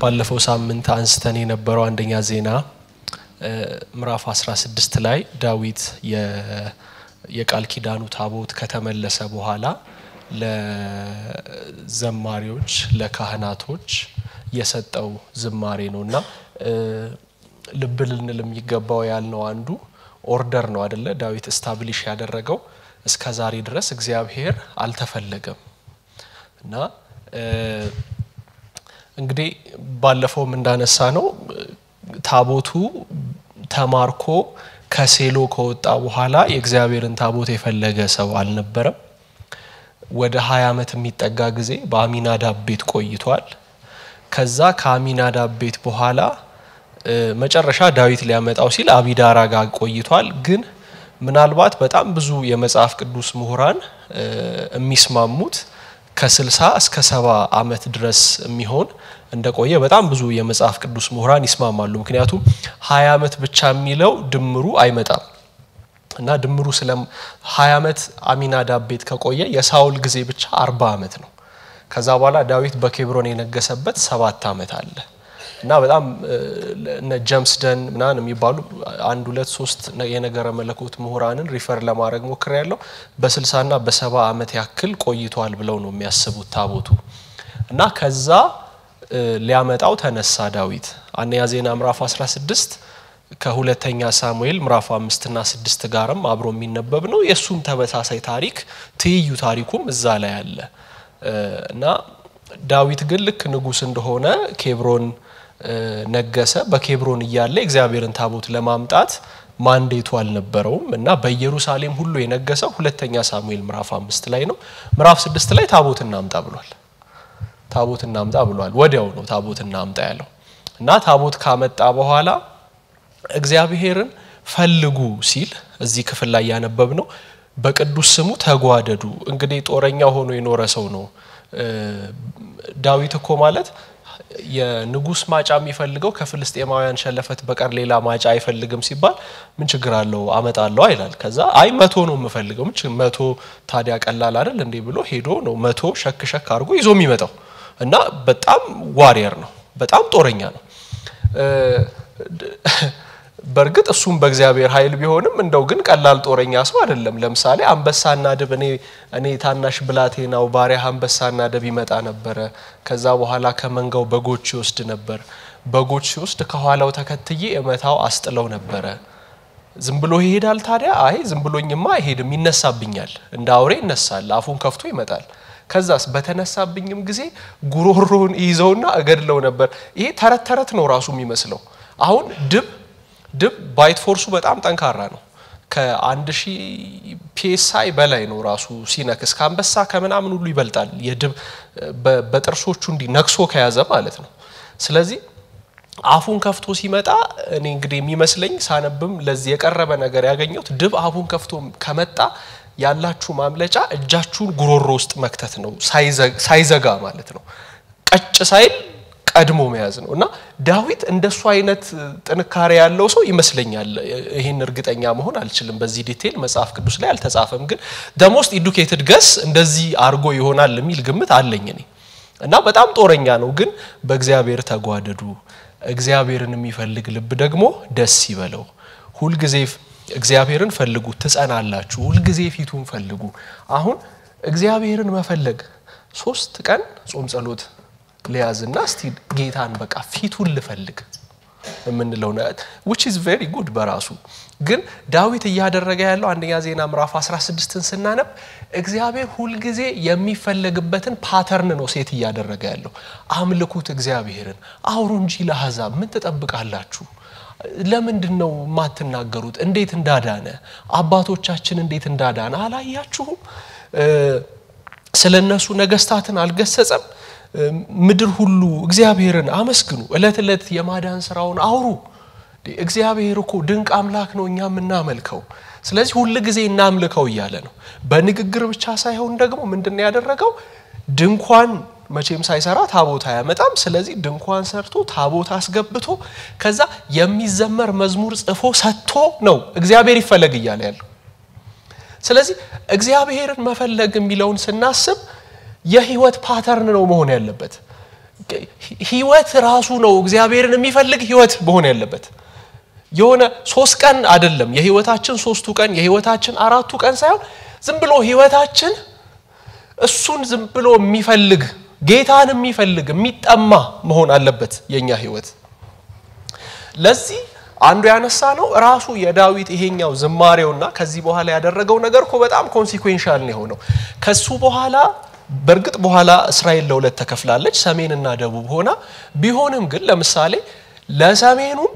ባለፈው ሳምንት አንስተን የነበረው አንደኛ ዜና ምዕራፍ 16 ላይ ዳዊት የቃል ኪዳኑ ታቦት ከተመለሰ በኋላ ለዘማሪዎች ለካህናቶች የሰጠው ዝማሬ ነውና ልብ ልንል የሚገባው ያልነው አንዱ ኦርደር ነው አይደለ ዳዊት ስታብሊሽ ያደረገው እስከ ዛሬ ድረስ እግዚአብሔር አልተፈለገም እና እንግዲህ ባለፈው እንዳነሳ ነው ታቦቱ ተማርኮ ከሴሎ ከወጣ በኋላ የእግዚአብሔርን ታቦት የፈለገ ሰው አልነበረም ወደ 20 ዓመት የሚጠጋ ጊዜ በአሚናዳብ ቤት ቆይቷል ከዛ ከአሚናዳብ ቤት በኋላ መጨረሻ ዳዊት ሊያመጣው ሲል አቢዳራ ጋር ቆይቷል ግን ምናልባት በጣም ብዙ የመጽሐፍ ቅዱስ ምሁራን የሚስማሙት ከ60 እስከ 70 ዓመት ድረስ የሚሆን እንደቆየ በጣም ብዙ የመጽሐፍ ቅዱስ ምሁራን ይስማማሉ ምክንያቱም 20 ዓመት ብቻ የሚለው ድምሩ አይመጣም እና ድምሩ ስለ 20 ዓመት አሚናዳብ ቤት ከቆየ የሳውል ጊዜ ብቻ 40 ዓመት ነው ከዛ በኋላ ዳዊት በኬብሮን የነገሰበት 7 ዓመት አለ እና በጣም እነ ጀምስ ደን ምናን የሚባሉ 1 2 3 የነገረ መለኮት ምሁራንን ሪፈር ለማድረግ ሞክሬያለሁ በ60 እና በ70 ዓመት ያክል ቆይቷል ብለው ነው የሚያስቡት ታቦቱ እና ከዛ ሊያመጣው ተነሳ ዳዊት አንደኛ ዜና ምዕራፍ 16 ከሁለተኛ ሳሙኤል ምዕራፍ 5 እና 6 ጋርም አብሮ የሚነበብ ነው የሱም ተበሳሳይ ታሪክ ትይዩ ታሪኩም እዛ ላይ አለ እና ዳዊት ግን ልክ ንጉስ እንደሆነ ኬብሮን ነገሰ በኬብሮን ይያለ እግዚአብሔርን ታቦት ለማምጣት ማንዴቱ አልነበረውም እና በኢየሩሳሌም ሁሉ የነገሰው ሁለተኛ ሳሙኤል ምዕራፍ 5 ላይ ነው ምዕራፍ 6 ላይ ታቦት እናምጣ ብሏል ወዲያው ነው ታቦት እናምጣ ያለው እና ታቦት ካመጣ በኋላ እግዚአብሔርን ፈልጉ ሲል እዚህ ክፍል ላይ ያነበብነው በቅዱስ ስሙ ተጓደዱ እንግዲህ ጦረኛ ሆኖ የኖረ ሰው ነው ዳዊት እኮ ማለት የንጉስ ማጫ የሚፈልገው ከፍልስጤማውያን ሸለፈት በቀር ሌላ ማጫ አይፈልግም ሲባል ምን ችግር አለው አመጣለው አይላል ከዛ አይ 100 ነው የምፈልገው ምን 100 ታዲያ ቀላል አይደል እንዴ ብሎ ሄዶ ነው 100 ሸክ አድርጎ ይዞ የሚመጣው እና በጣም ዋሪየር ነው በጣም ጦረኛ ነው በርግጥ እሱም በእግዚአብሔር ኃይል ቢሆንም እንደው ግን ቀላል ጦረኛ ሰው አይደለም ለምሳሌ አንበሳና ድብ እኔ ታናሽ ብላቴናው ባሪያ አንበሳና ድብ ይመጣ ነበር ከዛ በኋላ ከመንጋው በጎች ይወስድ ነበር በጎች ሲወስድ ከኋላው ተከትዬ እመታው አስጥለው ነበር ዝም ብሎ ይሄዳል ታዲያ አይ ዝም ብሎኝማ አይሄድም ይነሳብኛል እንደ አውሬ ይነሳል አፉን ከፍቶ ይመጣል ከዛስ በተነሳብኝም ጊዜ ጉሮሮን ይዘውና እገድለው ነበር ይሄ ተረት ነው ራሱ የሚመስለው አሁን ድብ ባይት ፎርሱ በጣም ጠንካራ ነው ከ1000 ፒኤስአይ በላይ ነው ራሱ ሲነክስ ካንበሳ ከመናምን ሁሉ ይበልጣል የድብ በጥርሶቹ እንዲ ነክሶ ከያዘ ማለት ነው ስለዚህ አፉን ከፍቶ ሲመጣ እኔ እንግዲህ የሚመስለኝ ሳነብም ለዚህ የቀረበ ነገር ያገኘሁት ድብ አፉን ከፍቶ ከመጣ ያላችሁ ማምለጫ እጃችሁን ጉሮሮ ውስጥ መክተት ነው ሳይዘጋ ማለት ነው ቀጭ ሳይል ቀድሞ መያዝ ነው እና ዳዊት እንደሱ አይነት ጥንካሬ ያለው ሰው ይመስለኛል ይሄን እርግጠኛ መሆን አልችልም በዚህ ዲቴል መጽሐፍ ቅዱስ ላይ አልተጻፈም ግን the most educated guess እንደዚህ አርጎ ይሆናል የሚል ግምት አለኝ እኔ እና በጣም ጦረኛ ነው ግን በእግዚአብሔር ተጓደዱ እግዚአብሔርን የሚፈልግ ልብ ደግሞ ደስ ይበለው ሁሉ ጊዜ እግዚአብሔርን ፈልጉ ትጸናላችሁ ሁሉ ጊዜ ፊቱን ፈልጉ አሁን እግዚአብሔርን መፈለግ 3 ቀን ጾም ጸሎት ሊያዝና እስቲ ጌታን በቃ ፊቱን ልፈልግ ምንለው ነው which is very good በራሱ ግን ዳዊት ያደረገ ያለው አንደኛ ዜና ምዕራፍ 16ን ስናነብ እግዚአብሔር ሁሉ ጊዜ የሚፈልግበትን ፓተርን ነው ሴት ያደረገ ያለው አምልኩት እግዚአብሔርን አውሩ እንጂ ለአሕዛብ ምን ተጠብቃላችሁ ለምንድነው ማትናገሩት እንዴት እንዳዳነ አባቶቻችን እንዴት እንዳዳነ አላያችሁም ስለነሱ ነገስታትን አልገሰጸም ምድር ሁሉ እግዚአብሔርን አመስግኑ እለት የማዳን ስራውን አውሩ እግዚአብሔር እኮ ድንቅ አምላክ ነው እኛ ምናመልከው ስለዚህ ሁሉ ጊዜ እናምልከው ይያለ ነው በንግግር ብቻ ሳይሆን ደግሞ ምንድነው ያደረገው ድንኳን መቼም ሳይሰራ ታቦት ያመጣም ስለዚህ ድንኳን ሰርቶ ታቦት አስገብቶ ከዛ የሚዘመር መዝሙር ጽፎ ሰጥቶ ነው እግዚአብሔር ይፈለግ ይያለ ያለው ስለዚህ እግዚአብሔርን መፈለግ የሚለውን ስናስብ የህይወት ፓተርን ነው መሆን ያለበት ህይወት ራሱ ነው እግዚአብሔርን የሚፈልግ ህይወት በሆነ ያለበት የሆነ 3 ቀን አይደለም የህይወታችን 3ቱ ቀን የህይወታችን 4ቱ ቀን ሳይሆን ዝም ብሎ ህይወታችን እሱን ዝም ብሎ የሚፈልግ ጌታን የሚፈልግ የሚጠማ መሆን አለበት የኛ ህይወት ለዚህ አንዱ ያነሳ ነው ራሱ የዳዊት ይሄኛው ዝማሬውና ከዚህ በኋላ ያደረገው ነገር እኮ በጣም ኮንሲኩዌንሻል ነው ሆነው ከሱ በኋላ በርግጥ በኋላ እስራኤል ለሁለት ተከፍላለች ሰሜንና ደቡብ ሆና ቢሆንም ግን ለምሳሌ ለሰሜኑም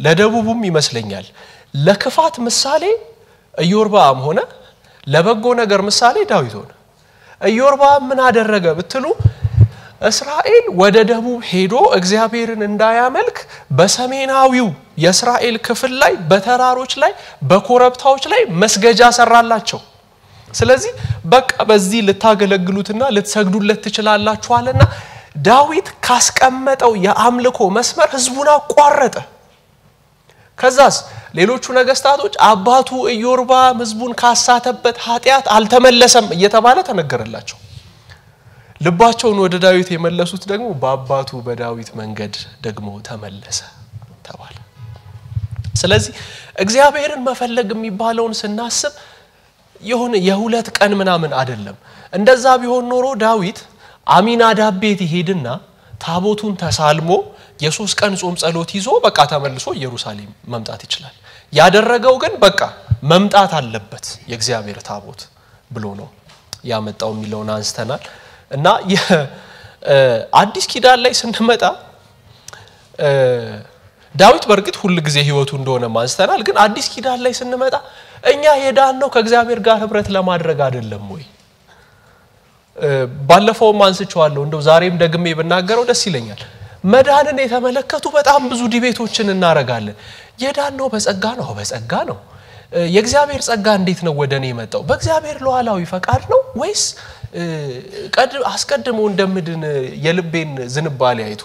ለደቡቡም ይመስለኛል ለክፋት ምሳሌ ኢዮርብዓም ሆነ ለበጎ ነገር ምሳሌ ዳዊት ሆነ ኢዮርብዓም ምን አደረገ ብትሉ እስራኤል ወደ ደቡብ ሄዶ እግዚአብሔርን እንዳያመልክ በሰሜናዊው የእስራኤል ክፍል ላይ በተራሮች ላይ በኮረብታዎች ላይ መስገጃ ሰራላቸው ስለዚህ በቃ በዚህ ልታገለግሉትና ልትሰግዱለት ትችላላችኋልና ዳዊት ካስቀመጠው የአምልኮ መስመር ህዝቡን አቋረጠ ከዛስ ሌሎቹ ነገስታቶች አባቱ ኢዮርብዓም ህዝቡን ካሳተበት ኃጢያት አልተመለሰም እየተባለ ተነገረላቸው ልባቸውን ወደ ዳዊት የመለሱት ደግሞ በአባቱ በዳዊት መንገድ ደግሞ ተመለሰ ተባለ ስለዚህ እግዚአብሔርን መፈለግ የሚባለውን ስናስብ የሆነ የሁለት ቀን ምናምን አይደለም እንደዛ ቢሆን ኖሮ ዳዊት አሚናዳብ ቤት ይሄድና ታቦቱን ተሳልሞ የ3 ቀን ጾም ጸሎት ይዞ በቃ ተመልሶ ኢየሩሳሌም መምጣት ይችላል ያደረገው ግን በቃ መምጣት አለበት የእግዚአብሔር ታቦት ብሎ ነው ያመጣው የሚለውን አንስተናል እና አዲስ ኪዳን ላይ ስንመጣ ዳዊት በርግጥ ሁሉ ጊዜ ህይወቱ እንደሆነ ማንስተናል ግን አዲስ ኪዳን ላይ ስንመጣ እኛ ሄዳን ነው ከእግዚአብሔር ጋር ህብረት ለማድረግ አይደለም ወይ ባለፈው ማንስቻለሁ እንደው ዛሬም ደግሜ ብናገረው ደስ ይለኛል መዳንን የተመለከቱ በጣም ብዙ ዲቤቶችን እናረጋለን የዳን ነው በጸጋ ነው በጸጋ ነው የእግዚአብሔር ጸጋ እንዴት ነው ወደኔ የመጣው በእግዚአብሔር ሉዓላዊ ፈቃድ ነው ወይስ አስቀድሞ እንደምድን የልቤን ዝንባሌ አይቶ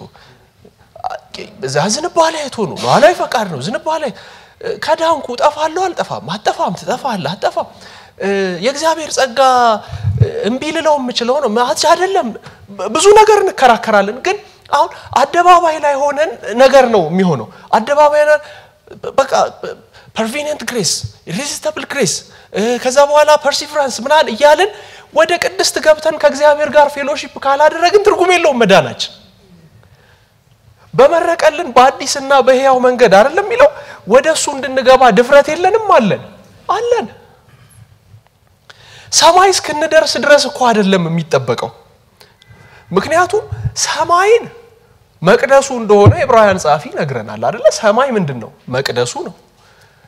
ዝንባሌ አይቶ ነው ሉዓላዊ ፈቃድ ነው ዝንባሌ ከዳንኩ ጠፋለሁ አልጠፋም አጠፋም ትጠፋለህ አጠፋም የእግዚአብሔር ጸጋ እንቢልለው የምችለው ነው ማለት አይደለም ብዙ ነገር እንከራከራለን ግን አሁን አደባባይ ላይ ሆነን ነገር ነው የሚሆነው አደባባይ ላይ በቃ pervenient grace irresistible grace ከዛ በኋላ perseverance ምናን ይያልን ወደ ቅድስት ገብተን ከእግዚአብሔር ጋር ፌሎሺፕ ካላደረግን ትርጉም የለውም መዳናችን በመረቀልን በአዲስና በህያው መንገድ አይደለም የሚለው ወደሱ እንድንገባ ድፍረት የለንም አለን ሰማይ እስክንደርስ ድረስ እኮ አይደለም የሚጠበቀው ምክንያቱም ሰማይን መቅደሱ እንደሆነ ዕብራውያን ጻፊ ነግረናል አይደለ ሰማይ ምንድነው መቅደሱ ነው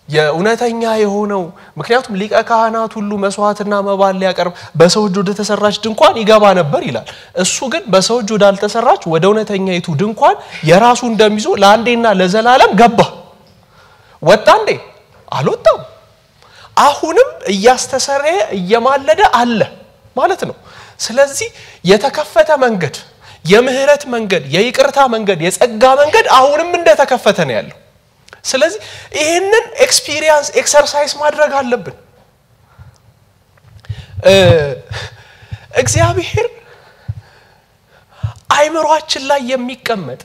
የኡነተኛ የሆነው ምክንያቱም ሊቀ ካህናት ሁሉ መስዋዕትና መባል ሊያቀርብ በሰው እጅ ወደ ተሰራች ድንኳን ይገባ ነበር ይላል እሱ ግን በሰው እጅ ወደ አልተሰራች ወደ ኡነተኛይቱ ድንኳን የራሱ እንደሚዞ ለአንዴና ለዘላለም ገባ ወጣ እንዴ አልወጣም አሁንም እያስተሰረየ እየማለደ አለ ማለት ነው ስለዚህ የተከፈተ መንገድ የምህረት መንገድ የይቅርታ መንገድ የጸጋ መንገድ አሁንም እንደተከፈተ ነው ያለው ስለዚህ ይሄንን ኤክስፒሪየንስ ኤክሰርሳይዝ ማድረግ አለብን እግዚአብሔር አይምሮአችን ላይ የሚቀመጥ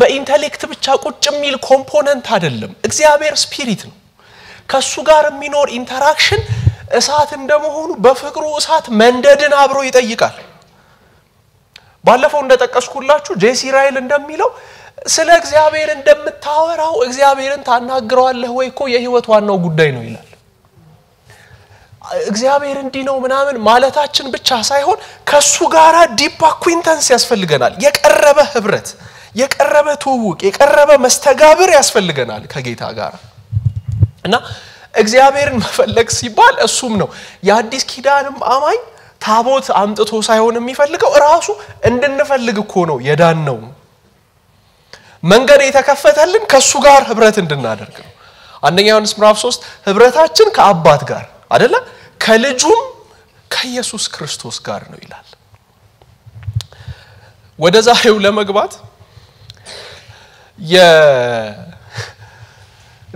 በኢንተሌክት ብቻ ቁጭ የሚል ኮምፖነንት አይደለም እግዚአብሔር ስፒሪት ነው ከሱ ጋር የሚኖር ኢንተራክሽን እሳት እንደመሆኑ በፍቅሩ እሳት መንደድን አብሮ ይጠይቃል ባለፈው እንደተጠቀስኩላችሁ ጄሲ ራይል እንደሚለው ስለ እግዚአብሔር እንደምታወራው እግዚአብሔርን ታናግረዋለህ ወይ እኮ የህይወት ዋናው ጉዳይ ነው ይላል እግዚአብሔር እንዲ ነው ምናምን ማለታችን ብቻ ሳይሆን ከሱ ጋራ ዲፕ አኩዊንታንስ ያስፈልገናል የቀረበ ህብረት የቀረበ ትውውቅ የቀረበ መስተጋብር ያስፈልገናል ከጌታ ጋር እና እግዚአብሔርን መፈለግ ሲባል እሱም ነው የአዲስ ኪዳንም አማኝ ታቦት አምጥቶ ሳይሆን የሚፈልገው ራሱ እንድንፈልግ እኮ ነው የዳን ነው መንገድ የተከፈተልን ከሱ ጋር ህብረት እንድናደርግ ነው አንደኛ ዮሐንስ ምዕራፍ 3 ህብረታችን ከአባት ጋር አይደለ ከልጁም ከኢየሱስ ክርስቶስ ጋር ነው ይላል ወደ ዛሬው ለመግባት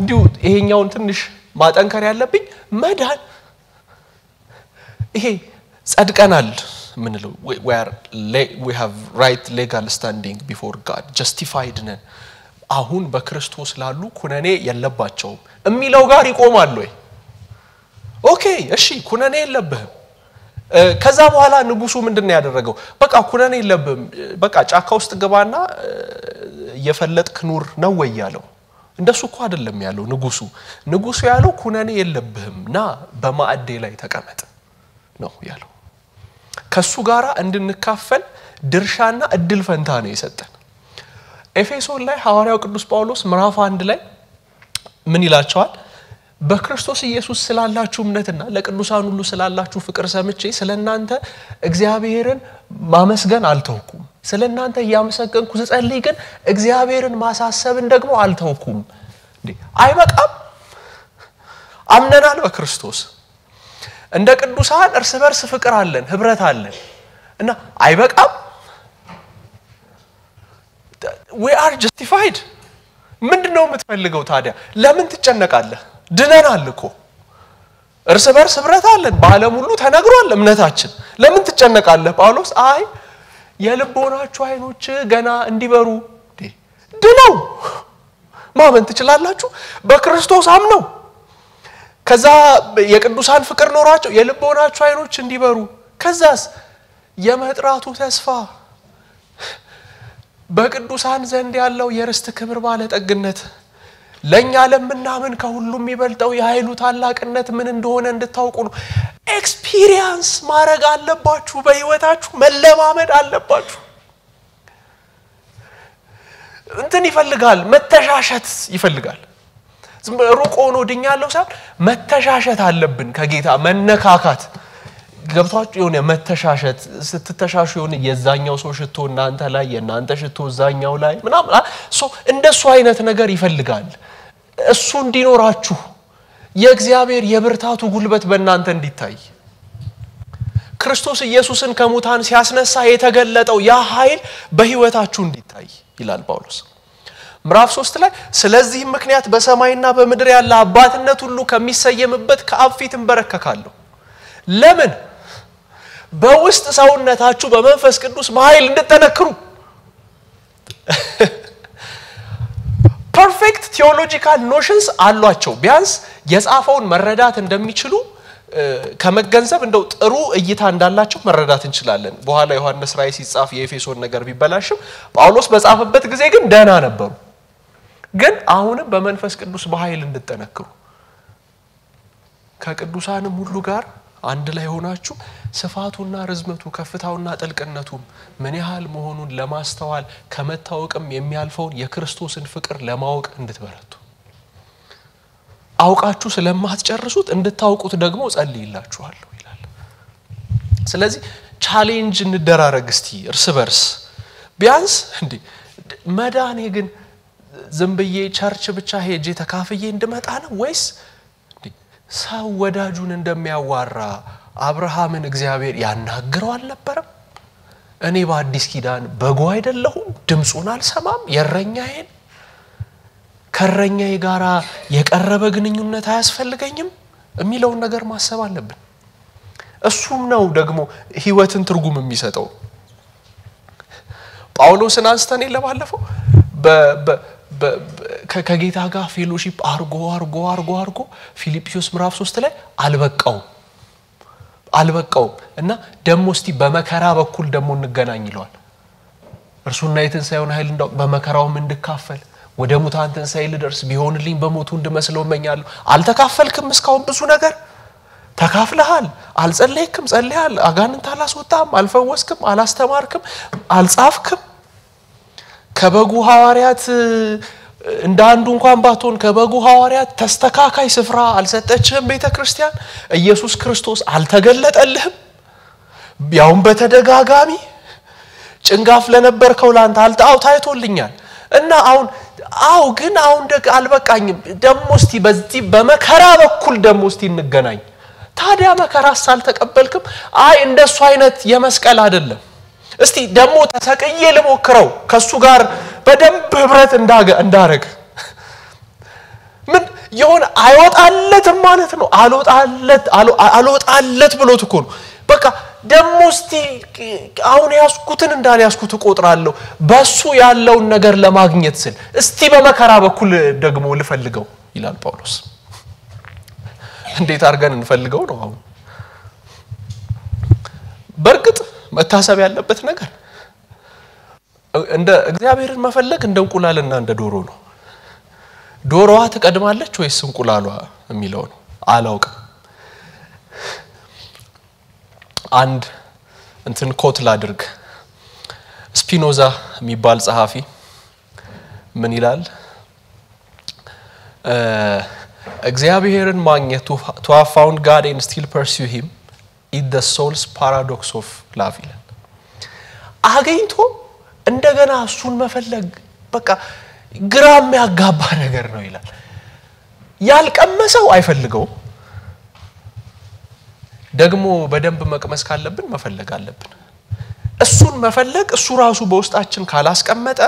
እንዲሁ ይሄኛውን ትንሽ ማጠንከር ያለብኝ መዳን ይሄ ጸድቀናል ምንለው we have right legal standing before God justified ነን አሁን በክርስቶስ ላሉ ኩነኔ የለባቸው እሚለው ጋር ይቆማል ወይ ኦኬ እሺ ኩነኔ የለብህም ከዛ በኋላ ንጉሱ ምንድነው ያደረገው በቃ ኩነኔ የለብህም በቃ ጫካ ውስጥ ገባና የፈለጥክ ኑር ነው ወይ ያለው እንደሱ እኮ አይደለም ያለው ንጉሱ ያለው ኩነኔ የለብህምና በማዕዴ ላይ ተቀመጥ ነው ያለው ከሱ ጋራ እንድንካፈል ድርሻና እድል ፈንታ ነው የሰጠን ኤፌሶን ላይ ሐዋርያው ቅዱስ ጳውሎስ ምዕራፍ 1 ላይ ምን ይላቸዋል በክርስቶስ ኢየሱስ ስላላችሁ እምነትና ለቅዱሳን ሁሉ ስላላችሁ ፍቅር ሰምቼ ስለናንተ እግዚአብሔርን ማመስገን አልተውኩም ስለናንተ ያመሰገንኩ ዘጸልይ ግን እግዚአብሔርን ማሳሰብን ደግሞ አልተውኩም እንዴ አይበቃም አምነናል በክርስቶስ እንደ ቅዱሳን እርስ በርስ ፍቅር አለን ህብረት አለን እና አይበቃም we are justified ምንድነው የምትፈልገው ታዲያ ለምን ትጨነቃለህ ድነናል እኮ እርስ በርስ ህብረት አለን በዓለም ሁሉ ተነግሯል እምነታችን ለምን ትጨነቃለህ ጳውሎስ አይ የልቦናችሁ አይኖች ገና እንዲበሩ ድነው ማመን ትችላላችሁ በክርስቶስ አምነው ከዛ የቅዱሳን ፍቅር ኖራቸው የልቦናችሁ አይኖች እንዲበሩ ከዛስ የመጥራቱ ተስፋ በቅዱሳን ዘንድ ያለው የርስት ክብር ባለጠግነት ለኛ ለምናምን ከሁሉም ይበልጣው የኃይሉ ታላቅነት ምን እንደሆነ እንድታውቁ ነው ኤክስፒሪየንስ ማድረግ አለባችሁ በህይወታችሁ መለማመድ አለባችሁ እንትን ይፈልጋል መተሻሸት ይፈልጋል ሩቆ ነው ድኛለው ሳይሆን መተሻሸት አለብን ከጌታ መነካካት ገብቷችሁ የሆነ መተሻሸት ስትተሻሹ የሆነ የዛኛው ሰው ሽቶ እናንተ ላይ የናንተ ሽቶ ዛኛው ላይ ምናምን እንደሱ አይነት ነገር ይፈልጋል እሱ እንዲኖራችሁ የእግዚአብሔር የብርታቱ ጉልበት በእናንተ እንዲታይ ክርስቶስ ኢየሱስን ከሙታን ሲያስነሳ የተገለጠው ያ ኃይል በህይወታችሁ እንዲታይ ይላል ጳውሎስ ምዕራፍ 3 ላይ ስለዚህ ምክንያት በሰማይና በምድር ያለ አባትነት ሁሉ ከሚሰየምበት ከአብ ፊት እንበረከካለሁ ለምን በውስጥ ሰውነታችሁ በመንፈስ ቅዱስ በኃይል እንድትጠነክሩ ፐርፌክት ቲዮሎጂካል ኖሽንስ አሏቸው ቢያንስ የጻፈውን መረዳት እንደሚችሉ ከመገንዘብ እንደው ጥሩ እይታ እንዳላቸው መረዳት እንችላለን በኋላ ዮሐንስ ራእይ ሲጻፍ የኤፌሶን ነገር ቢበላሽም ጳውሎስ በጻፈበት ጊዜ ግን ደህና ነበሩ ግን አሁንም በመንፈስ ቅዱስ በኃይል እንድትጠነክሩ ከቅዱሳንም ሁሉ ጋር አንድ ላይ ሆናችሁ ስፋቱና ርዝመቱ ከፍታውና ጥልቅነቱ ምን ያህል መሆኑን ለማስተዋል ከመታወቅም የሚያልፈውን የክርስቶስን ፍቅር ለማወቅ እንድትበረቱ አውቃችሁ ስለማትጨርሱት እንድታውቁት ደግሞ ጸልይላችኋለሁ ይላል ስለዚህ ቻሌንጅ እንደራረግ እስቲ እርስ በርስ ቢያንስ እንዴ መዳኔ ግን ዝምብዬ ቸርች ብቻ ሄጄ ተካፍዬ እንድመጣ ነው ወይስ ሰው ወዳጁን እንደሚያዋራ አብርሃምን እግዚአብሔር ያናግረው አልነበረም እኔ በአዲስ ኪዳን በጎ አይደለሁም ድምጹን አልሰማም የረኛዬን ከረኛዬ ጋራ የቀረበ ግንኙነት አያስፈልገኝም የሚለው ነገር ማሰብ አለብን እሱም ነው ደግሞ ህይወትን ትርጉም የሚሰጠው ጳውሎስን አንስተን ለባለፈው ከጌታ ጋር ፌሎሺፕ አርጎ ፊልጵስዩስ ምዕራፍ 3 ላይ አልበቃው እና ደሞ እስቲ በመከራ በኩል ደሞ እንገናኝ ይሏል እርሱና የትንሳኤውን ኃይል እንዳው በመከራውም እንድካፈል ወደ ሙታን ትንሳኤ ልደርስ ቢሆንልኝ በሞቱ እንድመስለው መኛለሁ አልተካፈልክም እስካሁን ብዙ ነገር ተካፍለሃል አልጸለይክም ጸልያል አጋንንት አላስወጣም አልፈወስክም አላስተማርክም አልጻፍክም ከበጉ ሐዋርያት እንዳንዱ እንኳን ባቶን ከበጉ ሐዋርያት ተስተካካይ ስፍራ አልሰጠችህም ቤተክርስቲያን ኢየሱስ ክርስቶስ አልተገለጠልህም ያውም በተደጋጋሚ ጭንጋፍ ለነበርከው ላንተ አልጣው ታይቶልኛል እና ግን አሁን ደግ አልበቃኝም ደሞስቲ በዚህ በመከራ በኩል ደሞስቲ እንገናኝ ታዲያ መከራስ አልተቀበልክም አይ እንደሱ አይነት የመስቀል አይደለም እስቲ ደሞ ተሰቀየ ለሞክረው ከሱ ጋር በደንብ ህብረት እንዳረግ ምን ይሁን አይወጣለት ማለት ነው አልወጣለት ብሎት እኮ ነው በቃ ደሞ እስቲ አሁን ያስኩትን እንዳል ያስኩት ቆጥራለሁ በሱ ያለውን ነገር ለማግኘት ስል እስቲ በመከራ በኩል ደግሞ ልፈልገው ይላል ጳውሎስ እንዴት አርገን እንፈልገው ነው አሁን በርግጥ መታሰብ ያለበት ነገር እንደ እግዚአብሔርን መፈለግ እንደ እንቁላልና እንደ ዶሮ ነው ዶሮዋ ተቀድማለች ወይስ እንቁላሏ የሚለው ነው አላውቅም አንድ እንትን ኮት ላድርግ ስፒኖዛ የሚባል ጸሐፊ ምን ይላል እግዚአብሔርን ማግኘት to have found God and still pursue him is the soul's paradox of love ይላል አገኝቶ እንደገና እሱን መፈለግ በቃ ግራም ያጋባ ነገር ነው ይላል ያልቀመሰው አይፈልገው ደግሞ በደንብ መቅመስ ካለብን መፈለግ አለብን እሱን መፈለግ እሱ ራሱ በውስጣችን ካላስቀመጠ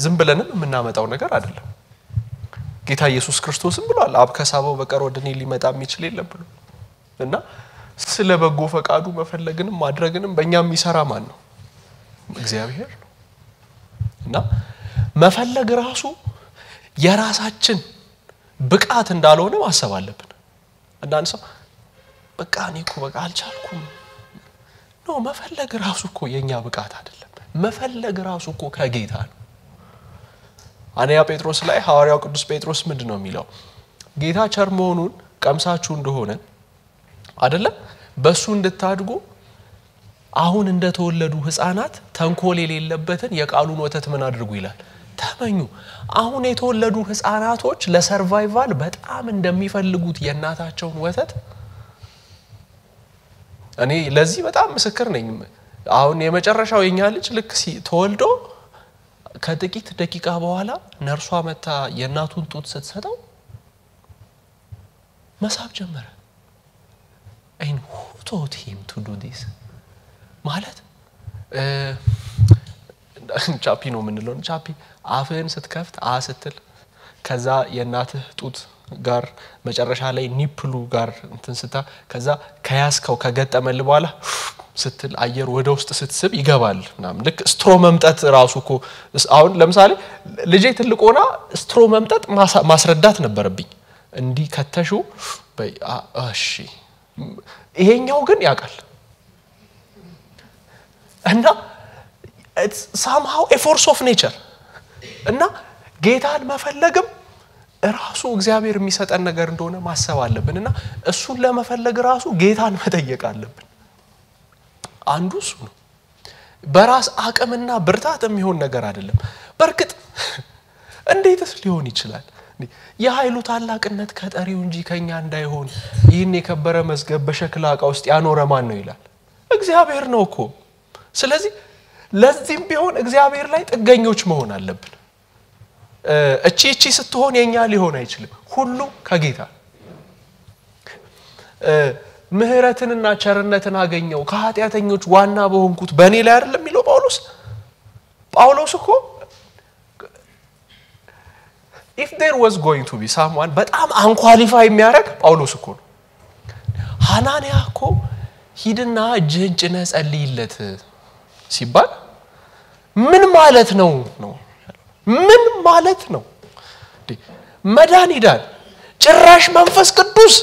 ዝም ብለንም እናመጣው ነገር አይደለም ጌታ ኢየሱስ ክርስቶስም ብሏል አብ ከሳበው በቀር ወደኔ ሊመጣ የሚችል የለም ብሎ እና ስለ በጎ ፈቃዱ መፈለግንም ማድረግንም በእኛም ይሰራ ማን ነው እግዚአብሔር ነው እና መፈለግ ራሱ የራሳችን ብቃት እንዳልሆነ ማሰብ አለብን አንዳንድ ሰው በቃ እኔኮ በቃ አልቻልኩም ነው መፈለግ ራሱ እኮ የኛ ብቃት አይደለም መፈለግ ራሱ እኮ ከጌታ ነው አንያ ጴጥሮስ ላይ ሐዋርያው ቅዱስ ጴጥሮስ ምንድነው የሚለው ጌታ ቸር መሆኑን ቀምሳችሁ እንደሆነ አይደለ በሱ እንድታድጉ አሁን እንደተወለዱ ህፃናት ተንኮል የሌለበትን የቃሉን ወተት ምን አድርጉ ይላል ተመኙ አሁን የተወለዱ ህፃናቶች ለሰርቫይቫል በጣም እንደሚፈልጉት የእናታቸውን ወተት እኔ ለዚህ በጣም ምስክር ነኝ አሁን የመጨረሻው የኛ ልጅ ልክ ተወልዶ ከጥቂት ደቂቃ በኋላ ነርሷ መታ የእናቱን ጡት ስትሰጠው መሳብ ጀመረ and who taught him to do this ማለት ቻፒ ነው ምንለው ቻፒ አፍህን ስትከፍት ስትል ከዛ የእናትህ ጡት ጋር መጨረሻ ላይ ኒፕሉ ጋር እንትን ስታ ከዛ ከያስከው ከገጠመል በኋላ ስትል አየር ወደ ውስጥ ስትስብ ይገባል ምናምን ልክ ስትሮ መምጠት ራሱኮ አሁን ለምሳሌ ልጄ ትልቆና ስትሮ መምጠት ማስረዳት ነበርብኝ እንዲ ከተሹ እሺ ይሄኛው ግን ያቃል እና it's somehow a force of nature እና ጌታን መፈለግም ራሱ እግዚአብሔር የሚሰጠን ነገር እንደሆነ ማሰብ አለብንና እሱን ለመፈለግ ራሱ ጌታን መጠየቅ አለብን አንዱ እሱ ነው በራስ አቅምና ብርታት የሚሆን ነገር አይደለም በርግጥ እንዴትስ ሊሆን ይችላል የኃይሉ ታላቅነት ከጠሪው እንጂ ከኛ እንዳይሆን ይህን የከበረ መዝገብ በሸክላ ዕቃ ውስጥ ያኖረ ማን ነው ይላል እግዚአብሔር ነው እኮ ስለዚህ ለዚህም ቢሆን እግዚአብሔር ላይ ጥገኞች መሆን አለብን እቺ ስትሆን የኛ ሊሆን አይችልም ሁሉ ከጌታ ምህረትንና ቸርነትን አገኘው ከኃጢያተኞች ዋና በሆንኩት በኔ ላይ አይደለም የሚለው ጳውሎስ እኮ if there was going to be someone በጣም አንኳሊፋይ የሚያደርግ ጳውሎስ እኮ ነው ሐናንያ እኮ ሂድና እጅህን ጭነህ ጸልይለት ሲባል ምን ማለት ነው ምን ማለት ነው መዳን ይዳን ጭራሽ መንፈስ ቅዱስ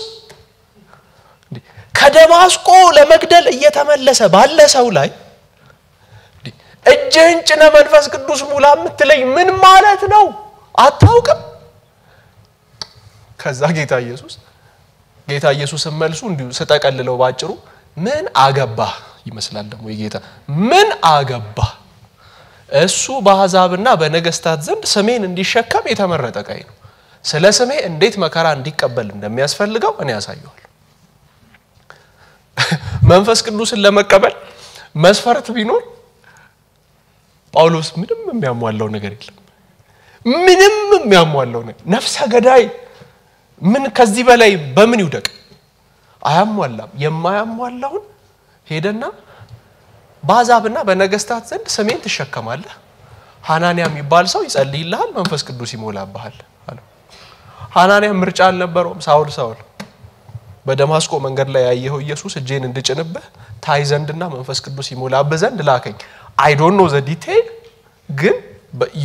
ከደማስቆ ለመግደል እየተመለሰ ባለ ሰው ላይ እጅህን ጭነህ መንፈስ ቅዱስ ሙላ ምትለይ ምን ማለት ነው አታውቅም ከዛ ጌታ ኢየሱስን መልሱ እንዲሁ ሰጠቀልለው ባጭሩ ምን አገባ ይመስላል ደሞ የጌታ ምን አገባ እሱ በአሕዛብና በነገስታት ዘንድ ስሜን እንዲሸከም የተመረጠ ቃይ ነው ስለ ስሜ እንዴት መከራ እንዲቀበል እንደሚያስፈልገው እኔ ያሳየዋል መንፈስ ቅዱስን ለመቀበል መስፈርት ቢኖር ጳውሎስ ምንም የሚያሟላው ነገር የለም ምንም የሚያሟላው ነገር ነፍሰ ገዳይ ምን ከዚህ በላይ በምን ይውደቅ አያሟላም የማያሟላውን ሄደና በአሕዛብና በነገስታት ዘንድ ስሜን ተሸከማለህ ሐናንያ የሚባል ሰው ይጸልይልሃል መንፈስ ቅዱስ ይሞላብሃል አለ ሐናንያ ምርጫ አልነበረውም ሳውል በደማስቆ መንገድ ላይ ያየኸው ኢየሱስ እጄን እንድጭንብህ ታይ ዘንድና መንፈስ ቅዱስ ይሞላብህ ዘንድ ላከኝ I don't know the detail ግን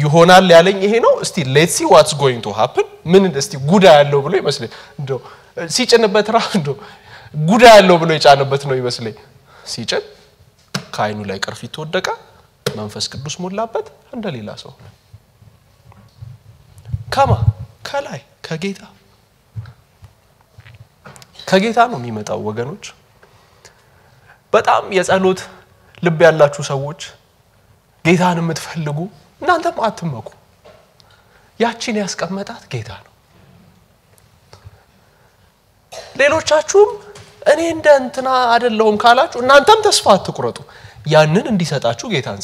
ይሆናል ያለኝ ይሄ ነው እስቲ let's see what's going to happen ምን እስቲ ጉዳ ያለው ብሎ ይመስል እንደው ሲጭንበት ራሱ እንደው ጉዳ ያለው ብሎ የጫነበት ነው ይመስለኝ ሲጭን ካይኑ ላይ ቅርፊት ተወደቀ መንፈስ ቅዱስ ሞላበት እንደሌላ ሰው ከማ ከላይ ከጌታ ነው የሚመጣው ወገኖች በጣም የጸሎት ልብ ያላችሁ ሰዎች ጌታን የምትፈልጉ እናንተም አትመኩ ያቺን ያስቀመጣት ጌታ ነው ሌሎቻችሁም እኔ እንደ እንትና አይደለሁም ካላችሁ እናንተም ተስፋ አትቁረጡ ያንን እንዲሰጣችሁ ጌታን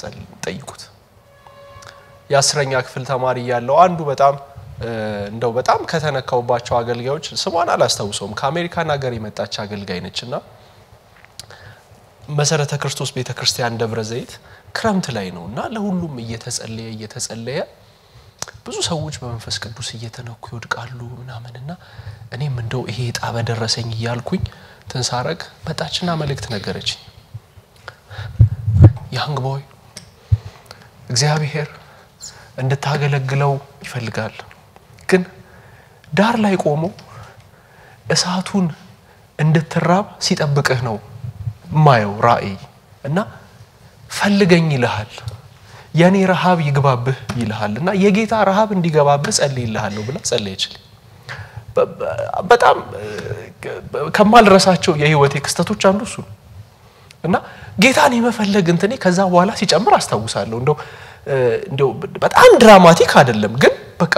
ጠይቁት የ10ኛ ክፍል ተማሪ ያለው አንዱ በጣም ከተነካውባቸው አገልጋዮች ስሟን አላስተውሰውም ከአሜሪካን ሀገር የመጣች አገልጋይ ነችና መሰረተ ክርስቶስ ቤተክርስቲያን ደብረ ዘይት ክረምት ላይ ነውና ለሁሉም እየተጸለየ ብዙ ሰዎች በመንፈስ ቅዱስ እየተነኩ ይወድቃሉ ምናምንና እኔም እንደው ይሄ ዕጣ በደረሰኝ ይያልኩኝ ተንሳረክ መጣችና መልእክት ነገረችኝ ያንግ ቦይ እግዚአብሔር እንድታገለግለው ይፈልጋል ግን ዳር ላይ ቆሞ እሳቱን እንድትራብ ሲጠብቅህ ነው ማየው ራእይ እና ፈልገኝ ይልሃል የኔ ረሃብ ይግባብህ ይልሃልና የጌታ ረሃብ እንዲገባብህ ጸልይልሃለሁ ብላ ጸለየችልኝ በጣም ከማልረሳቸው የህይወቴ ክስተቶች አንዱ እሱ እና ጌታን የመፈለግ እንትኔ ከዛ በኋላ ሲጨምር አስተዋውሳለሁ እንደው በጣም ድራማቲክ አይደለም ግን በቃ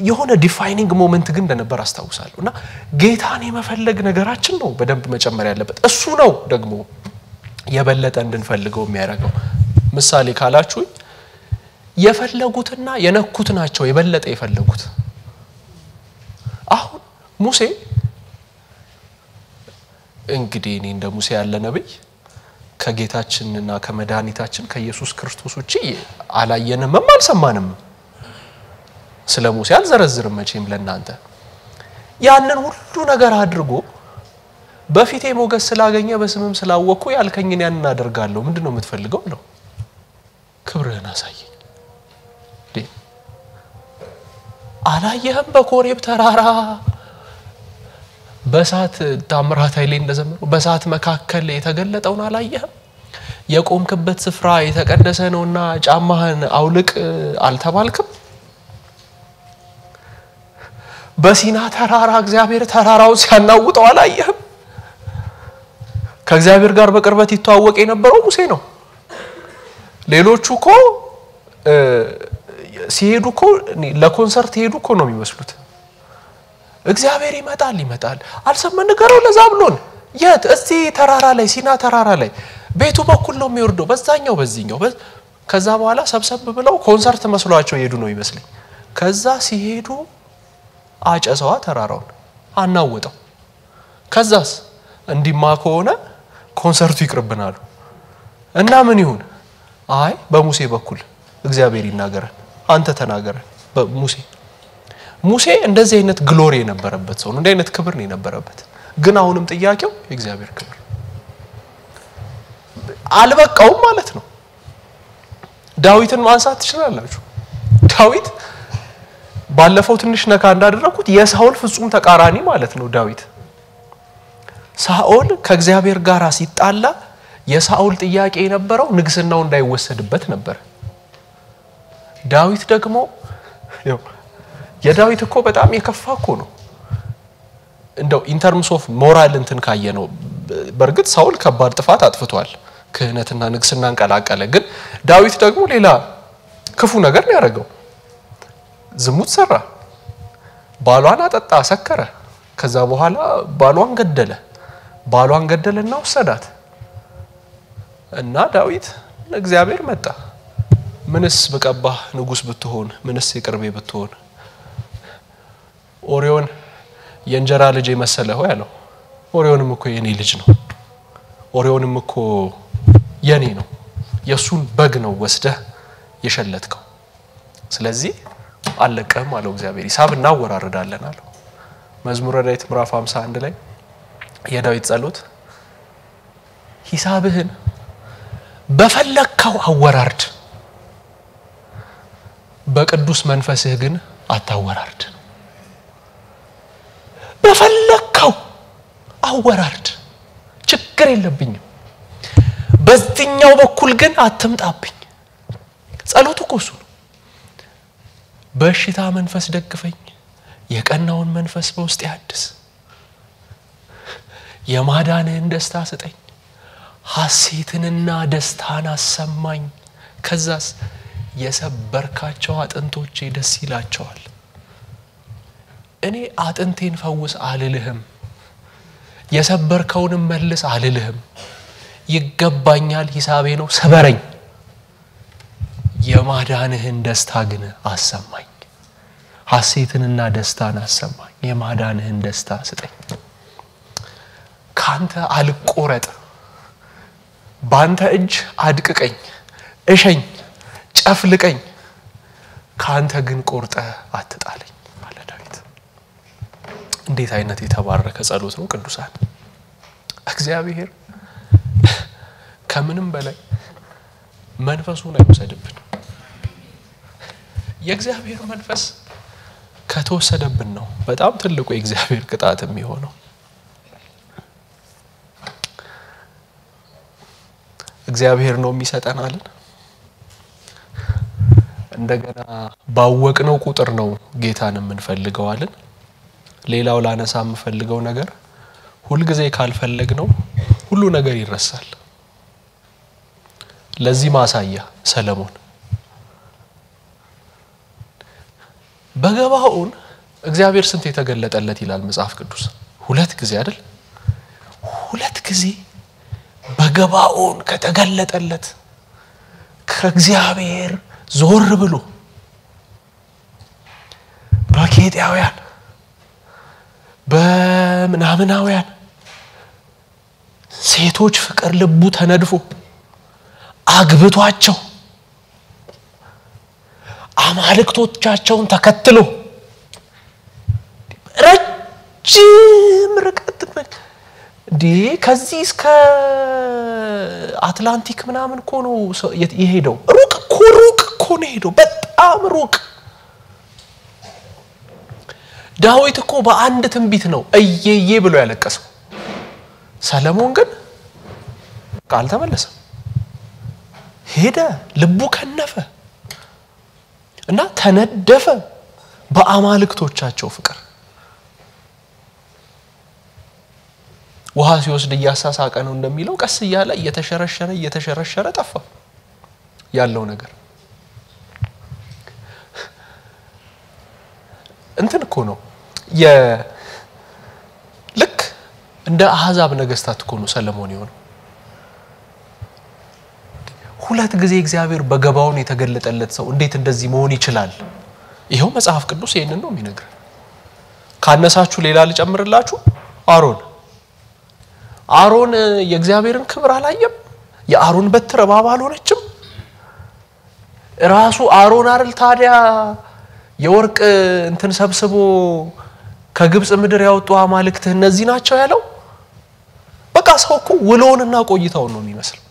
የሆነ ዲፋይኒንግ ሞመንት ግን እንደነበር አስተዋውሳለሁና ጌታን የመፈለግ ነገራችን ነው በደንብ መጨመር ያለበት እሱ ነው ደግሞ የበለጠ እንድንፈልገው የሚያደርገው ምሳሌ ካላችሁ የፈለጉትና የነኩት ናቸው የበለጠ የፈለጉት አሁን ሙሴ እንግዲህ እኔ እንደ ሙሴ ያለ ነብይ ከጌታችንና ከመድኃኒታችን ከኢየሱስ ክርስቶስ ውጪ አላየንም አልሰማንም ስለ ሙሴ አልዘረዝርም መቼም ለናንተ ያንን ሁሉ ነገር አድርጎ በፊቴ ሞገስ ስላገኘ በስምም ስላወኩ ያልከኝን ያንን አደርጋለሁ ምንድነው የምትፈልገው ነው ክብርህን አሳየኝ አላየህም በኮሬብ ተራራ በሳት ታምራት ኃይሌ እንደዘመሩ በሳት መካከል የተገለጠውን አላየህም የቆምክበት ስፍራ የተቀደሰ ነውና ጫማህን አውልቅ አልተባልክም በሲና ተራራ እግዚአብሔር ተራራው ሲያናውጠው አላየህም ከእግዚአብሔር ጋር በቅርበት ይተዋወቅ የነበረው ሙሴ ነው ሌሎቹ ሲሄዱኮ ለኮንሰርት ሄዱኮ ነው የሚመስሉት እግዚአብሔር ይመጣል አልሰማን ነገረው ለዛብሎን የት እስቲ ተራራ ላይ ሲና ተራራ ላይ ቤቱ በኩል ነው የሚወርደው በዛኛው ከዛ በኋላ ሰብሰብ ብለው ኮንሰርት መስሏቸው ሄዱ ነው ይመስልኝ ከዛ ሲሄዱ አጨሰዋ ተራራውን አናወጠው ከዛስ እንዲማ ከሆነ ኮንሰርቱ ይቅርብናል እና ምን ይሁን አይ በሙሴ በኩል እግዚአብሔር ይናገራል አንተ ተናገረ ሙሴ እንደዚህ አይነት ግሎሪ የነበረበት ሰው ነው እንደዚህ አይነት ክብር ነው የነበረበት ግን አሁንም ጥያቄው የእግዚአብሔር ክብር አልበቃው ማለት ነው ዳዊትን ማንሳት ትችላላችሁ ዳዊት ባለፈው ትንሽ ነካ እንዳደረኩት የሳኦል ፍጹም ተቃራኒ ማለት ነው ዳዊት ሳኦል ከእግዚአብሔር ጋር ሲጣላ የሳኦል ጥያቄ የነበረው ንግስናው እንዳይወሰድበት ነበር ዳዊት ደግሞ የዳዊት እኮ በጣም የከፋ ነው እንደው ኢን ተርምስ ኦፍ ሞራል እንትን ካየ ነው በርግጥ ሳኦል ከባድ ጥፋት አጥፍቷል ክህነትና ንግስናን ቀላቀለ ግን ዳዊት ደግሞ ሌላ ክፉ ነገር ነው ያደረገው ዝሙት ሰራ ባሏን አጠጣ ሰከረ ከዛ በኋላ ባሏን ገደለና ወሰዳት እና ዳዊት እግዚአብሔር መጣ ምንስ በቀባህ ንጉስ ብትሆን ምንስ ይቅርቤ ብትሆን ኦሪዮን የእንጀራ ልጅ የመሰለው ያለው ኦሪዮንም እኮ የኔ ልጅ ነው ኦሪዮንም እኮ የኔ ነው የሱን በግ ነው ወስደህ የሸለትከው ስለዚህ አለቀም አለው እግዚአብሔር ሂሳብ እናወራረዳለን አለው መዝሙረ ዳዊት ምዕራፍ 51 ላይ የዳዊት ጸሎት ሂሳብህን በፈለከው አወራርድ በቅዱስ መንፈስህ ግን አታወራርድ በፈለከው አወራርድ ችግር የለብኝም በዚህኛው በኩል ግን አትምጣብኝ ጸሎቱ ኮሱ በሽታ መንፈስ ደግፈኝ የቀናውን መንፈስ በውስጥ ያድስ የማዳንህን ደስታ ስጠኝ ሐሴትንና ደስታን አሰማኝ ከዛስ የሰበርካቸው አጥንቶቼ ደስ ይላቸዋል እኔ አጥንቴን ፈውስ አልልህም የሰበርከውንም መልስ አልልህም ይገባኛል ሂሳቤ ነው ሰበረኝ የማዳንህን ደስታ ግን አሰማኝ ሐሴትንና ደስታን አሰማኝ የማዳንህን ደስታ ስጠኝ ካንተ አልቆረጥ ባንተ እጅ አድቅቀኝ እሸኝ ጨፍልቀኝ ካንተ ግን ቆርጠ አትጣለኝ አለ ዳዊት እንዴት አይነት የተባረከ ጸሎት ነው ቅዱሳን እግዚአብሔር ከምንም በላይ መንፈሱን አይወሰድብን የእግዚአብሔር መንፈስ ከተወሰደብን ነው በጣም ትልቁ የእግዚአብሔር ቅጣት የሚሆነው እግዚአብሔር ነው የሚሰጠናል እንደገና ባወቅነው ቁጥር ነው ጌታን የምንፈልገዋለን ሌላው ላነሳ የምፈልገው ነገር ሁሉ ጊዜ ካልፈለግነው ሁሉ ነገር ይረሳል ለዚህ ማሳያ ሰለሞን በገባውን እግዚአብሔር ስንት የተገለጠለት ይላል መጽሐፍ ቅዱስ ሁለት ጊዜ አይደል ሁለት ጊዜ በገባውን ከተገለጠለት ከእግዚአብሔር ዞር ብሎ በኬጢያውያን በምናምናውያን ሴቶች ፍቅር ልቡ ተነድፎ አግብቷቸው አማልክቶቻቸውን ተከትሎ ረጅም ርቀት ከዚህ እስከ አትላንቲክ ምናምን እኮ ነው የሄደው ሩቅ እኮ ነው ሄደው በጣም ሩቅ ዳዊት እኮ በአንድ ትንቢት ነው እየየ ብሎ ያለቀሰው ሰለሞን ግን ቃል ተመለሰ ሄደ ልቡ ከነፈ እና ተነደፈ በአማልክቶቻቸው ፍቅር ውሃ ሲወስድ ያሳሳቀ ነው እንደሚለው ቀስ ይያለ እየተሸረሸረ ጠፋ ያለው ነገር እንትን እኮ ነው ልክ እንደ አሕዛብ ነገስታት እኮ ነው ሰለሞን ይሆን ሁለት ጊዜ እግዚአብሔር በገባውን የተገለጠለት ሰው እንዴት እንደዚህ መሆን ይችላል ይሄው መጽሐፍ ቅዱስ ይሄንን ነው የሚነግረን ካነሳችሁ ሌላ ልጨምርላችሁ አሮን የእግዚአብሔርን ክብር አላየም የአሮን በትር እባብ አልሆነችም ራሱ አሮን አይደል ታዲያ የወርቅ እንትን ሰብስቦ ከግብጽ ምድር ያወጡ አማልክት እነዚህ ናቸው ያለው በቃ ሰውኩ ውሎንና ቆይታው ነው የሚመስለው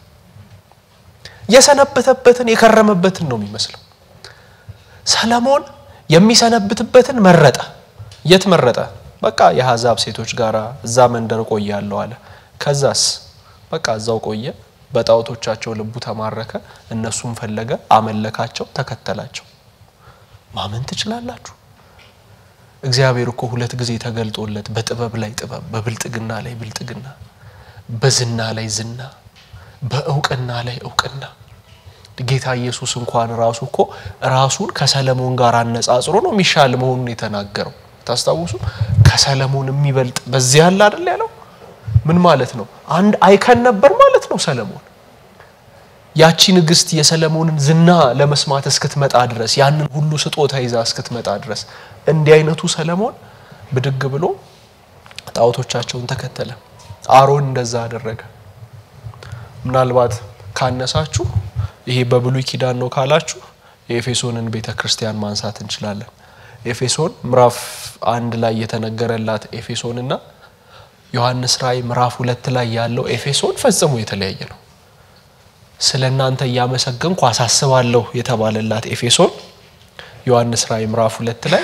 የሰነበተበትን የከረመበትን ነው የሚመስለው ሰለሞን የሚሰነብትበትን መረጠ የት መረጠ በቃ የአሕዛብ ሴቶች ጋራ እዛ መንደር ቆያለው አለ ከዛስ በቃ እዛው ቆየ በጣውቶቻቸው ልቡ ተማረከ እነሱን ፈለገ አመለካቸው ተከተላቸው ማመን ትችላላችሁ እግዚአብሔር እኮ ሁለት ጊዜ ተገልጦለት በጥበብ ላይ ጥበብ በብልጥግና ላይ ብልጥግና በዝና ላይ ዝና በእውቅና ላይ እውቅና ጌታ ኢየሱስ እንኳን ራሱ እኮ ራሱን ከሰለሞን ጋር አነጻጽሮ ነው የሚሻል መሆኑን የተናገረው ታስታውሱ ከሰለሞን የሚበልጥ በዚህ ያለ አይደል ያለው ምን ማለት ነው አንድ አይከን ነበር ማለት ነው ሰለሞን ያቺ ንግስት የሰለሞንን ዝና ለመስማት እስክትመጣ ድረስ ያንን ሁሉ ስጦታ ይዛ እስክትመጣ ድረስ እንዲህ አይነቱ ሰለሞን ብድግ ብሎ ጣውቶቻቸውን ተከተለ አሮን እንደዛ አደረገ ምናልባት ካነሳችሁ ይሄ በብሉይ ኪዳን ነው ካላችሁ የኤፌሶንን ቤተክርስቲያን ማንሳት እንችላለን ኤፌሶን ምዕራፍ 1 ላይ የተነገረላት ኤፌሶንና ዮሐንስ ራእይ ምዕራፍ 2 ላይ ያለው ኤፌሶን ፈጽሞ የተለያየ ነው። ስለናንተ ያመሰገንኩ አሳስባለሁ የተባለላት ኤፌሶን ዮሐንስ ራእይ ምዕራፍ 2 ላይ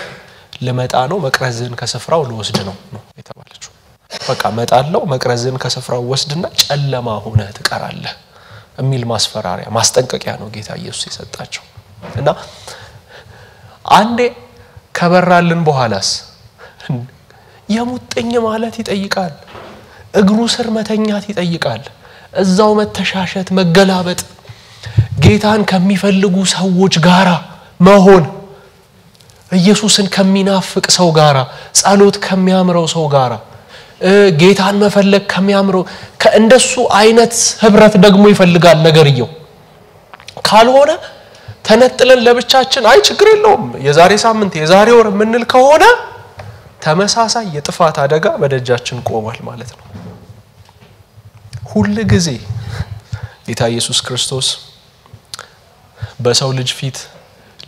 ለመጣ ነው መቅረዝን ከስፍራው ለወስድ ነው የተባለችው። በቃ መጣለው መቅረዝን ከስፍራው ወስድና ጨለማ ሆነ ትቀራለህ የሚል ማስፈራሪያ ማስጠንቀቂያ ነው ጌታ ኢየሱስ የሰጣቸው። እና አንዴ ከበራልን በኋላስ የሙጥኝ ማለት ይጠይቃል። እግሩ ስር መተኛት ይጠይቃል። እዛው መተሻሸት መገላበጥ ጌታን ከሚፈልጉ ሰዎች ጋራ መሆን ኢየሱስን ከሚናፍቅ ሰው ጋራ ጸሎት ከሚያምረው ሰው ጋራ ጌታን መፈለግ ከሚያምረው ከእንደሱ አይነት ህብረት ደግሞ ይፈልጋል ነገርየው። ካልሆነ ተነጥለን ለብቻችን አይ ችግር የለውም የዛሬ ሳምንት የዛሬ ወር ምንል ከሆነ ተመሳሳይ የጥፋት አደጋ በደጃችን ቆሟል ማለት ነው። ሁሉ ጊዜ ጌታ ኢየሱስ ክርስቶስ በሰው ልጅ ፊት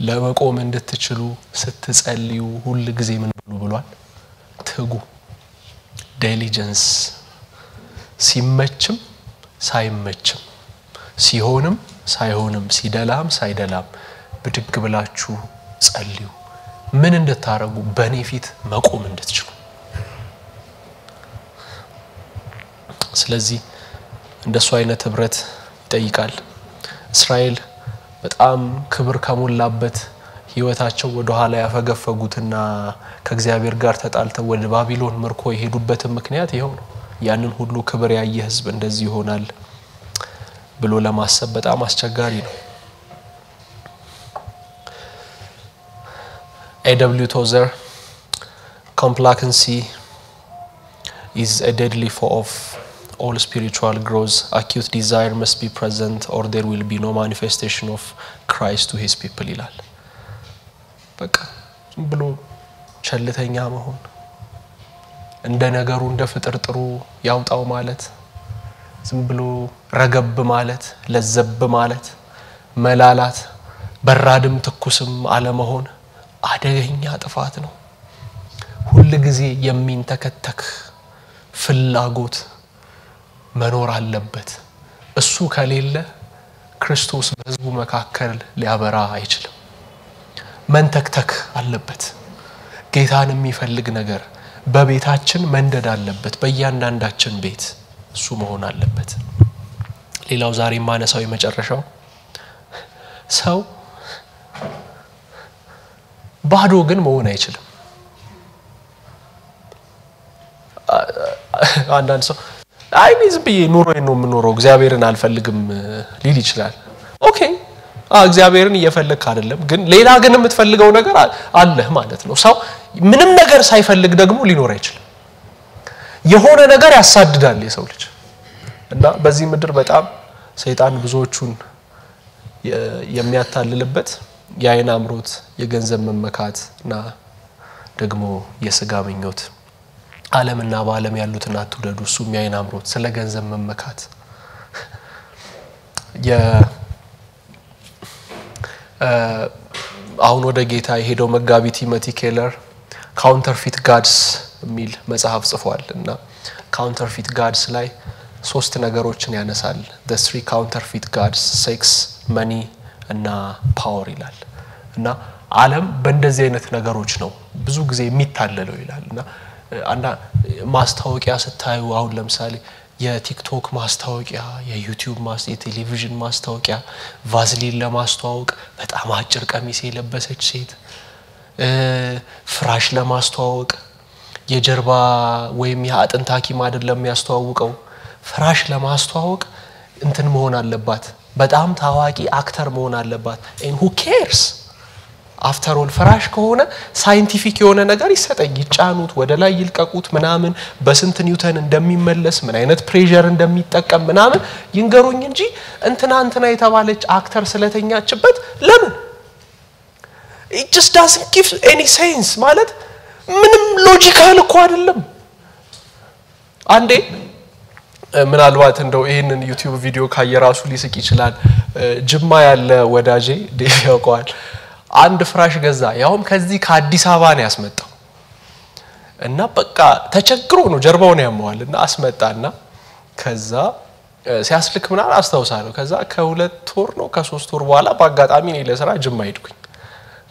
ለመቆም እንድትችሉ ስትጸልዩ ሁሉ ጊዜ ምን ብሏል? ትጉ ዲሊጀንስ ሲመችም ሳይመችም ሲሆንም ሳይሆንም ሲደላም ሳይደላም ብድግ ብላችሁ ጸልዩ ምን እንድታረጉ በኔ ፊት መቆም እንድትችሉ። ስለዚህ እንደሱ አይነት ህብረት ይጠይቃል። እስራኤል በጣም ክብር ከሞላበት ህይወታቸው ወደ ኋላ ያፈገፈጉትና ከእግዚአብሔር ጋር ተጣልተው ወደ ባቢሎን ምርኮ የሄዱበት ምክንያት ይሄው ነው። ያንን ሁሉ ክብር ያየ ህዝብ እንደዚህ ይሆናል ብሎ ለማሰብ በጣም አስቸጋሪ ነው። A.W. Tozer, complacency is a deadly foe of all spiritual growth. Acute desire must be present or there will be no manifestation of Christ to his people ይላል። በቃ ብሎ ቸልተኛ መሆን እንደ ነገሩ እንደ ፍጥርጥሩ ያውጣው ማለት ዝም ብሎ ረገብ ማለት ለዘብ ማለት መላላት በራድም ትኩስም አለመሆን አደገኛ ጥፋት ነው። ሁሉ ጊዜ የሚንተከተክ ፍላጎት መኖር አለበት። እሱ ከሌለ ክርስቶስ በህዝቡ መካከል ሊያበራ አይችልም። መንተክተክ አለበት። ጌታን የሚፈልግ ነገር በቤታችን መንደድ አለበት። በእያንዳንዳችን ቤት እሱ መሆን አለበት። ሌላው ዛሬ ማነሳው የመጨረሻው ሰው ባዶ ግን መሆን አይችልም። አንዳንድ ሰው አይ ዝብዬ ኑሮዬን ነው የምኖረው እግዚአብሔርን አልፈልግም ሊል ይችላል። ኦኬ እግዚአብሔርን እየፈለክ አይደለም ግን ሌላ ግን የምትፈልገው ነገር አለ ማለት ነው። ሰው ምንም ነገር ሳይፈልግ ደግሞ ሊኖር አይችልም። የሆነ ነገር ያሳድዳል የሰው ልጅ እና በዚህ ምድር በጣም ሰይጣን ብዙዎቹን የሚያታልልበት የአይን አምሮት የገንዘብ መመካትና ደግሞ የሥጋ ምኞት ዓለምና በዓለም ያሉትን አትውደዱ እሱም የአይን አምሮት ስለ ገንዘብ መመካት አሁን ወደ ጌታ የሄደው መጋቢ ቲሞቲ ኬለር ካውንተርፊት ጋድስ የሚል መጽሐፍ ጽፏል እና ካውንተርፊት ጋድስ ላይ ሶስት ነገሮችን ያነሳል። the three counterfeit gods sex money እና ፓወር ይላል እና ዓለም በእንደዚህ አይነት ነገሮች ነው ብዙ ጊዜ የሚታለለው ይላል እና አንዳ ማስታወቂያ ስታዩ አሁን ለምሳሌ የቲክቶክ ማስታወቂያ የዩቲዩብ የቴሌቪዥን ማስታወቂያ ቫዝሊን ለማስተዋወቅ በጣም አጭር ቀሚስ የለበሰች ሴት ፍራሽ ለማስተዋወቅ የጀርባ ወይም የአጥንት ሐኪም አይደለም የሚያስተዋውቀው ፍራሽ ለማስተዋወቅ እንትን መሆን አለባት በጣም ታዋቂ አክተር መሆን አለባት and who cares after all ፍራሽ ከሆነ ሳይንቲፊክ የሆነ ነገር ይሰጠኝ ይጫኑት ወደ ላይ ይልቀቁት ምናምን በስንት ኒውተን እንደሚመለስ ምን አይነት ፕሬሸር እንደሚጠቀም ምናምን ይንገሩኝ እንጂ እንትና የተባለች አክተር ስለተኛችበት ለምን it just doesn't give any sense ማለት ምንም ሎጂካል እኮ አይደለም። አንዴ ምናልባት እንደው ይሄንን ዩቲዩብ ቪዲዮ ካየራሱ ሊስቅ ይችላል ጅማ ያለ ወዳጄ ዴቭ ያውቀዋል አንድ ፍራሽ ገዛ ያውም ከዚህ ከአዲስ አበባ ነው ያስመጣው እና በቃ ተቸግሮ ነው ጀርባውን ያመዋልና አስመጣና ከዛ ሲያስልክ ምናል አስተውሳለሁ ከዛ ከ2 ወር ነው ከ3 ወር በኋላ በአጋጣሚ ነው ለስራ ጅማ ሄድኩኝ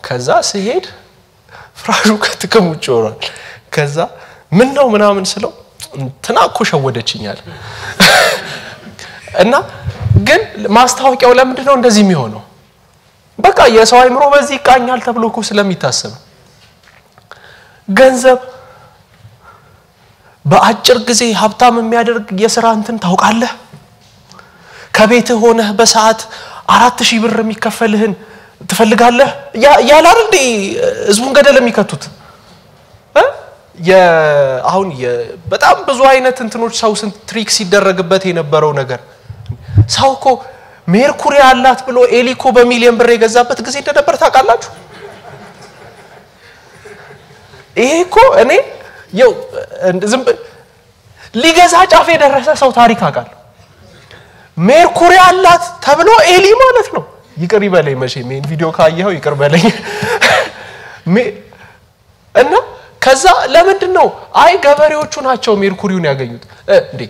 ከዛ ሲሄድ ፍራሹ ከጥቅም ውጭ ሆኗል ከዛ ምን ነው ምናምን ስለው ተናኮ ሸወደችኛል እና ግን ማስታወቂያው ለምንድን ነው እንደዚህ የሚሆነው በቃ የሰው አይምሮ በዚህ ቃኛል ተብሎ እኮ ስለሚታሰብ ገንዘብ በአጭር ጊዜ ሀብታም የሚያደርግ የሥራ እንትን ታውቃለህ ከቤት ሆነህ በሰዓት 4000 ብር የሚከፈልህን ትፈልጋለህ ያላ አይደል ህዝቡን ገደል የሚከቱት አሁን በጣም ብዙ አይነት እንትኖች ሰው ስንት ትሪክስ ይደረግበት የነበረው ነገር ሰውኮ ሜርኩሪ አላት ብሎ ኤሊኮ በሚሊዮን ብር የገዛበት ጊዜ እንደነበር ታውቃላችሁ ይሄኮ እኔ ይው ዝም ሊገዛ ጫፍ የደረሰ ሰው ታሪክ አቃል ሜርኩሪ አላት ተብሎ ኤሊ ማለት ነው ይቅር ይበለኝ መቼ ሜን ቪዲዮ ካየው ይቅር በለኝ እና ከዛ ለምንድነው አይ ገበሬዎቹ ናቸው ሜርኩሪውን ያገኙት እንዴ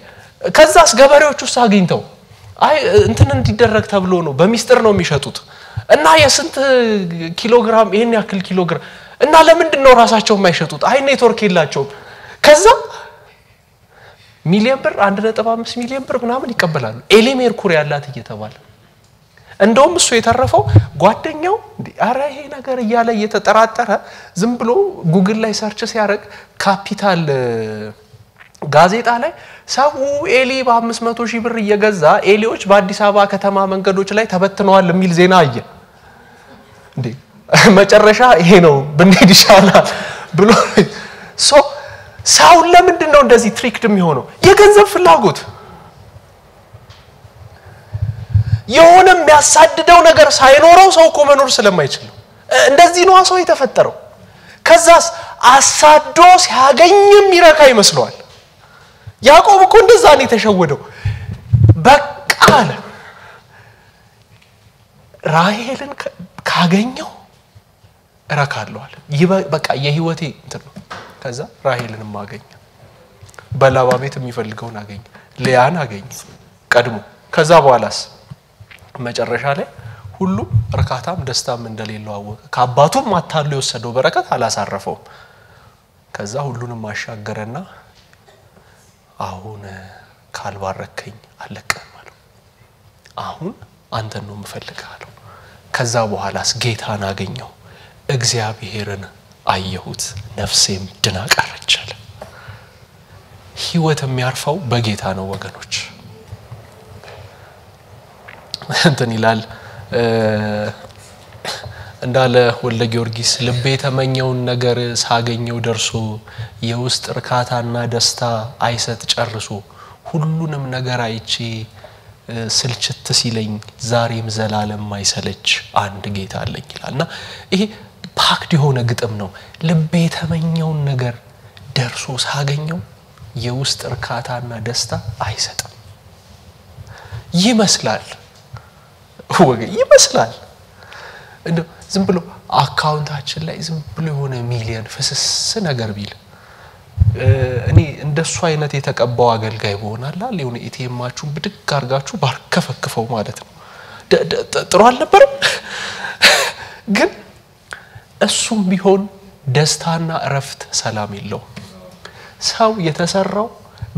ከዛስ ገበሬዎቹስ አግኝተው አይ እንትን እንዲደረግ ተብሎ ነው በሚስጥር ነው የሚሸጡት እና የስንት ኪሎግራም ይሄን ያክል ኪሎግራም እና ለምንድነው ራሳቸው የማይሸጡት አይ ኔትወርክ የላቸው ከዛ ሚሊዮን ብር 1.5 ሚሊዮን ብር ምናምን ይቀበላሉ ኤሊ ሜርኩሪ ያላት እየተባለ እንደውም እሱ የተረፈው ጓደኛው አረ ይሄ ነገር እያለ እየተጠራጠረ ዝም ብሎ ጉግል ላይ ሰርች ሲያደርግ ካፒታል ጋዜጣ ላይ ሰው ኤሊ በ500,000 ብር እየገዛ ኤሊዎች በአዲስ አበባ ከተማ መንገዶች ላይ ተበትነዋል የሚል ዜና አየ እንዴ መጨረሻ ይሄ ነው ብንሄድ ይሻላል ብሎ ሰው ለምንድን ነው እንደዚህ ትሪክድ የሚሆነው የገንዘብ ፍላጎት የሆነ የሚያሳድደው ነገር ሳይኖረው ሰው እኮ መኖር ስለማይችል ነው እንደዚህ ነው ሰው የተፈጠረው ከዛስ አሳዶ ሲያገኝም ይረካ ይመስለዋል ያዕቆብ እኮ እንደዛ ነው የተሸወደው በቃ አለ ራሔልን ካገኘው እረካለሁ አለ በቃ የህይወቴ እንትን ነው ከዛ ራሔልንም ማገኘ በላባ ቤት የሚፈልገውን አገኘ ሊያን አገኘ ቀድሞ ከዛ በኋላስ መጨረሻ ላይ ሁሉ እርካታም ደስታም እንደሌለው አወቀ ከአባቱም ማታሉ የወሰደው በረከት አላሳረፈው ከዛ ሁሉንም ማሻገረና አሁን ካልባረከኝ አለቀም አለው አሁን አንተን ነው የምፈልጋለሁ ከዛ በኋላስ ጌታን አገኘው እግዚአብሔርን አየሁት ነፍሴም ድና ቀረች አለ ህይወት የሚያርፈው በጌታ ነው ወገኖች እንትን ይላል እንዳለ ወልደ ጊዮርጊስ ልቤ ተመኘውን ነገር ሳገኘው ደርሶ የውስጥ እርካታና ደስታ አይሰጥ ጨርሶ ሁሉንም ነገር አይቼ ስልችት ሲለኝ ዛሬም ዘላለም ማይሰለች አንድ ጌታ አለኝ ይላልና ይሄ ፓክድ የሆነ ግጥም ነው ልቤ ተመኘውን ነገር ደርሶ ሳገኘው የውስጥ እርካታና ደስታ አይሰጥም ይመስላል ወገን ይመስላል እንደው ዝም ብሎ አካውንታችን ላይ ዝም ብሎ የሆነ ሚሊዮን ፍስስ ነገር ቢል እኔ እንደሱ አይነት የተቀባው አገልጋይ ሆናላ ለሆነ ኢቲኤማችሁን ብድግ አርጋችሁ ባርከፈክፈው ማለት ነው ጥሩ አልነበረም ግን እሱም ቢሆን ደስታና እረፍት ሰላም የለው ሰው የተሰራው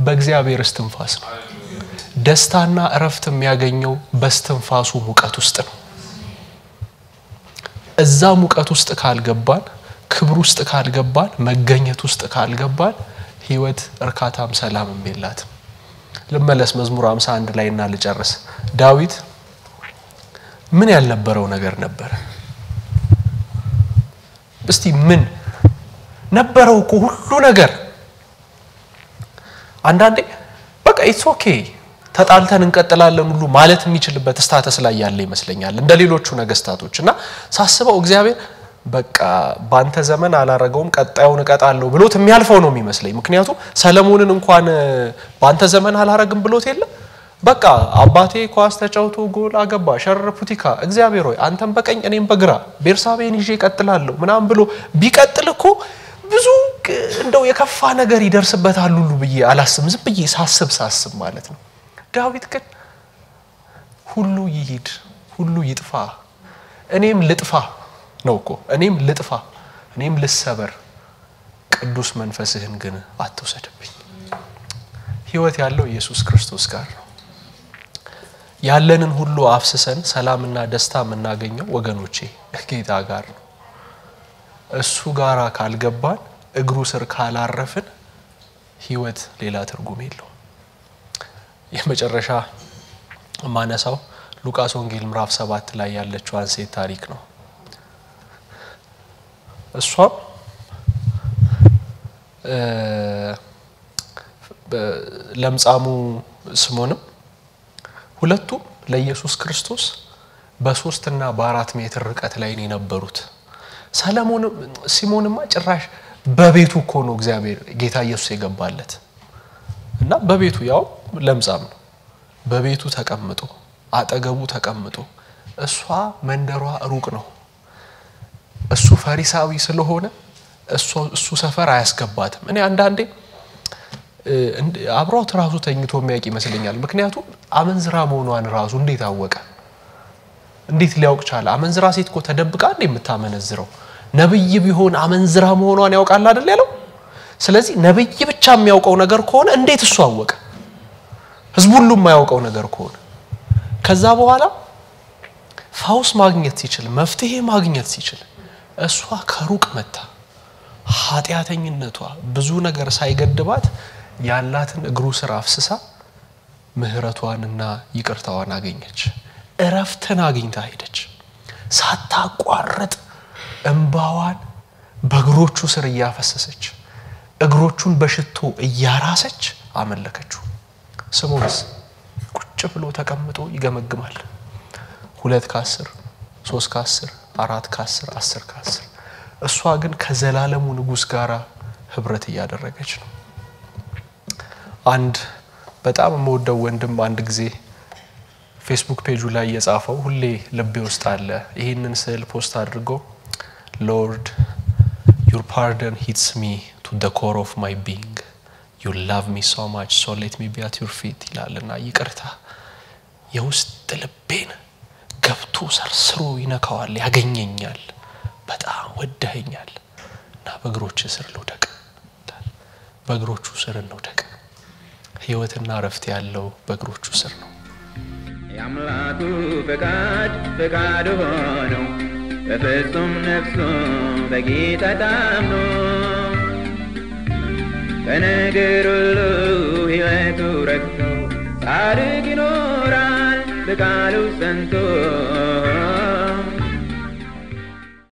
በእግዚአብሔር እስትንፋስ ነው ደስታና እረፍት የሚያገኘው በእስትንፋሱ ሙቀት ውስጥ ነው እዛ ሙቀት ውስጥ ካልገባን ክብር ውስጥ ካልገባን መገኘት ውስጥ ካልገባን ህይወት እርካታም ሰላምም የላትም ለመለስ መዝሙር 51 ላይና ልጨርስ ዳዊት ምን ያልነበረው ነገር ነበር እስቲ ምን ነበረው እኮ ሁሉ ነገር አንዳንዴ በቃ ኢትስ ኦኬ ተጣልተን እንቀጥላለን ሁሉ ማለት የሚችልበት ስታተስ ላይ ያለ ይመስለኛል እንደሌሎቹ ነገስታቶችና ሳስበው እግዚአብሔር በቃ ባንተ ዘመን አላረገውም ቀጣዩን እቀጣለሁ ብሎት የሚያልፈው ነው የሚመስለኝ ምክንያቱም ሰለሞንን እንኳን ባንተ ዘመን አላረግም ብሎት የለ በቃ አባቴ ኳስ ተጫውቶ ጎል አገባ ሸረፉቲካ እግዚአብሔር ሆይ አንተም በቀኝ እኔም በግራ ቤርሳቤን ይዤ ቀጥላለሁ ምናም ብሎ ቢቀጥል እኮ ብዙ እንደው የከፋ ነገር ይደርስበታል ሁሉ ብዬ አላስብም ዝም ብዬ ሳስብ ማለት ነው ዳዊት ግን ሁሉ ይሂድ ሁሉ ይጥፋ እኔም ልጥፋ ነውኮ እኔም ልሰበር ቅዱስ መንፈስህን ግን አትውሰድብኝ ሕይወት ያለው ኢየሱስ ክርስቶስ ጋር ነው ያለንን ሁሉ አፍስሰን ሰላምና ደስታ የምናገኘው ወገኖቼ ጌታ ጋር ነው እሱ ጋራ ካልገባን እግሩ ስር ካላረፍን ሕይወት ሌላ ትርጉም የለውም የመጨረሻ ማነሳው ሉቃስ ወንጌል ምዕራፍ 7 ላይ ያለችው አንሴት ታሪክ ነው እሷ ለምጻሙ ስሞንም ሁለቱም ለኢየሱስ ክርስቶስ በ3 እና በ4 ሜትር ርቀት ላይ ነው የነበሩት ሲሞንማ ጭራሽ በቤቱ እኮ ነው እግዚአብሔር ጌታ ኢየሱስ የገባለት እና በቤቱ ያው ለምጻም ነው በቤቱ ተቀምጦ አጠገቡ ተቀምጦ እሷ መንደሯ ሩቅ ነው እሱ ፈሪሳዊ ስለሆነ እሱ ሰፈር አያስገባትም እኔ አንዳንዴ አብሮት ራሱ ተኝቶ የሚያቂ ይመስለኛል ምክንያቱም አመንዝራ መሆኗን ራሱ እንዴት አወቀ እንዴት ሊያውቅ ቻለ አመንዝራ ሴት እኮ ተደብቃ እንደምታመነዝረው ነብይ ቢሆን አመንዝራ መሆኗን ያውቃል አይደል ያለው ስለዚህ ነብይ ብቻ የሚያውቀው ነገር ከሆነ እንዴት እሱ አወቀ ህዝቡ ሁሉ የማያውቀው ነገር ከሆነ ከዛ በኋላ ፈውስ ማግኘት ሲችል መፍትሄ ማግኘት ሲችል እሷ ከሩቅ መጣ ኃጢያተኝነቷ ብዙ ነገር ሳይገድባት ያላትን እግሩ ስር አፍስሳ ምህረቷንና ይቅርታዋን አገኘች እረፍትን አግኝታ ሄደች ሳታቋርጥ እንባዋን በእግሮቹ ስር ያፈሰሰች እግሮቹን በሽቶ ያራሰች አመለከችው ስሙስ ቁጭ ብሎ ተቀምጦ ይገመግማል 2 ከ10 3 ከ10 4 ከ10 10 ከ10 እሷ ግን ከዘላለሙ ንጉስ ጋራ ህብረት ያደረገች ነው አንድ በጣም የምወደው ወንድም አንድ ጊዜ ፌስቡክ ፔጁ ላይ የጻፈው ሁሌ ልቤ ውስጥ አለ ይሄንን ስዕል ፖስት አድርጎ Lord your pardon hits me to the core of my being you love me so much so let me be at your feet ይላልና ይቅርታ የውስጥ ልቤን ገብቶ ሰርስሮ ይነካዋል ያገኘኛል በጣም ወደኸኛል እና በእግሮቹ ስር ልውደቅ በእግሮቹ ስር ልውደቅ ሕይወትና ረፍት ያለው በእግሮቹ ስር ነው ያምላኩ ፈቃድ ሆኖ በፍጹም ነፍሱ በጌታ ታምኖ በነገር ሁሉ ሕይወቱ ረክቶ ጻድቅ ይኖራል በቃሉ ጸንቶ